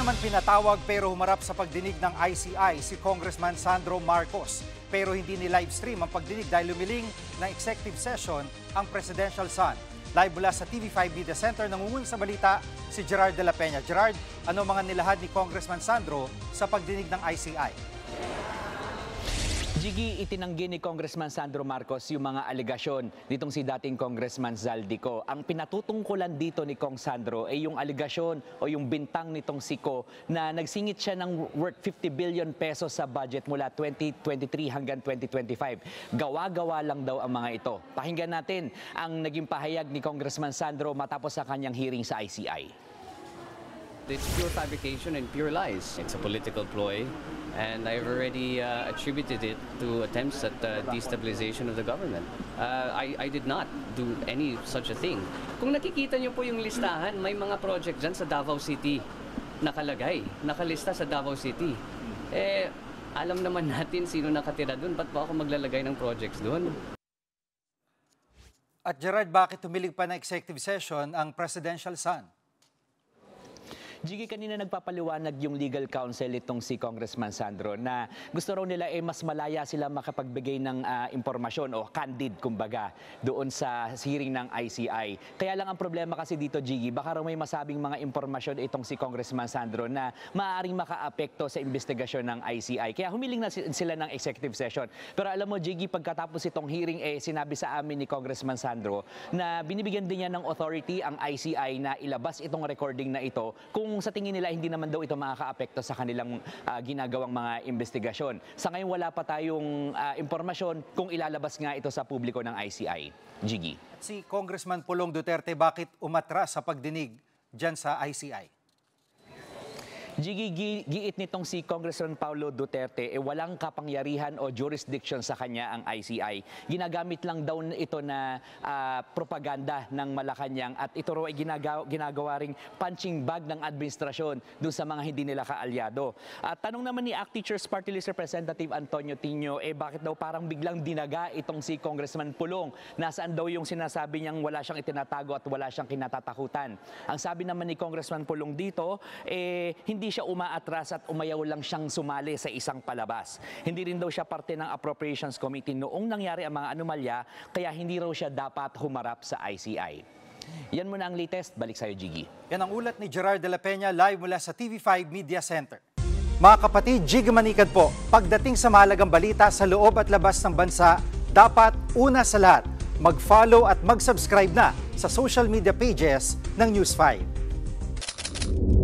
naman pinatawag pero humarap sa pagdinig ng ICI si Congressman Sandro Marcos. Pero hindi ni livestream ang pagdinig dahil lumiling ng executive session ang Presidential Son. Live mula sa TV5 Media Center, nangunguna sa balita si Gerard de la Peña. Gerard, ano mga nilahad ni Congressman Sandro sa pagdinig ng ICI? Gigi, itinanggi ni Congressman Sandro Marcos yung mga alegasyon nitong si dating Congressman Zaldico. Ang pinatutungkulan dito ni Kong Sandro ay yung alegasyon o yung bintang nitong Siko na nagsingit siya ng worth 50 billion pesos sa budget mula 2023 hanggang 2025. Gawa-gawa lang daw ang mga ito. Pakinggan natin ang naging pahayag ni Congressman Sandro matapos sa kanyang hearing sa ICI. It's pure fabrication and pure lies. It's a political ploy, and I've already attributed it to attempts at destabilization of the government. I did not do any such a thing. Kung nakikita niyo po yung listahan, may mga project dyan sa Davao City nakalagay, nakalista sa Davao City. Alam naman natin sino nakatira doon, ba't pa ako maglalagay ng projects doon? At Gerard, bakit tumilig pa na executive session ang Presidential Son? Gigi, kanina nagpapaliwanag yung legal counsel itong si Congressman Sandro na gusto raw nila mas malaya sila makapagbigay ng impormasyon o candid kumbaga doon sa hearing ng ICI. Kaya lang ang problema kasi dito, Gigi, baka raw may masabing mga impormasyon itong si Congressman Sandro na maaaring makaapekto sa investigasyon ng ICI. Kaya humiling na sila ng executive session. Pero alam mo, Gigi, pagkatapos itong hearing, sinabi sa amin ni Congressman Sandro na binibigyan din niya ng authority ang ICI na ilabas itong recording na ito kung sa tingin nila hindi naman daw ito makakaapekto sa kanilang ginagawang mga investigasyon. Sa ngayon wala pa tayong impormasyon kung ilalabas nga ito sa publiko ng ICI. Gigi. Si Congressman Pulong Duterte, bakit umatras sa pagdinig dyan sa ICI? Gigi, giit nitong si Congressman Paulo Duterte, walang kapangyarihan o jurisdiction sa kanya ang ICI. Ginagamit lang daw ito na propaganda ng Malacanang at ito raw ay ginagawa ring punching bag ng administrasyon doon sa mga hindi nila kaalyado. At tanong naman ni ACT Teachers Party List Representative Antonio Tino, bakit daw parang biglang dinaga itong si Congressman Pulong? Nasaan daw yung sinasabi niyang wala siyang itinatago at wala siyang kinatatakutan? Ang sabi naman ni Congressman Pulong dito, hindi siya umaatras at umayaw lang siyang sumali sa isang palabas. Hindi rin daw siya parte ng Appropriations Committee noong nangyari ang mga anomalya, kaya hindi raw siya dapat humarap sa ICI. Yan muna ang latest. Balik sa'yo, Gigi. Yan ang ulat ni Gerard de la Peña live mula sa TV5 Media Center. Mga kapatid, Gigi Manikad po. Pagdating sa mahalagang balita sa loob at labas ng bansa, dapat una sa lahat, mag-follow at mag-subscribe na sa social media pages ng News 5.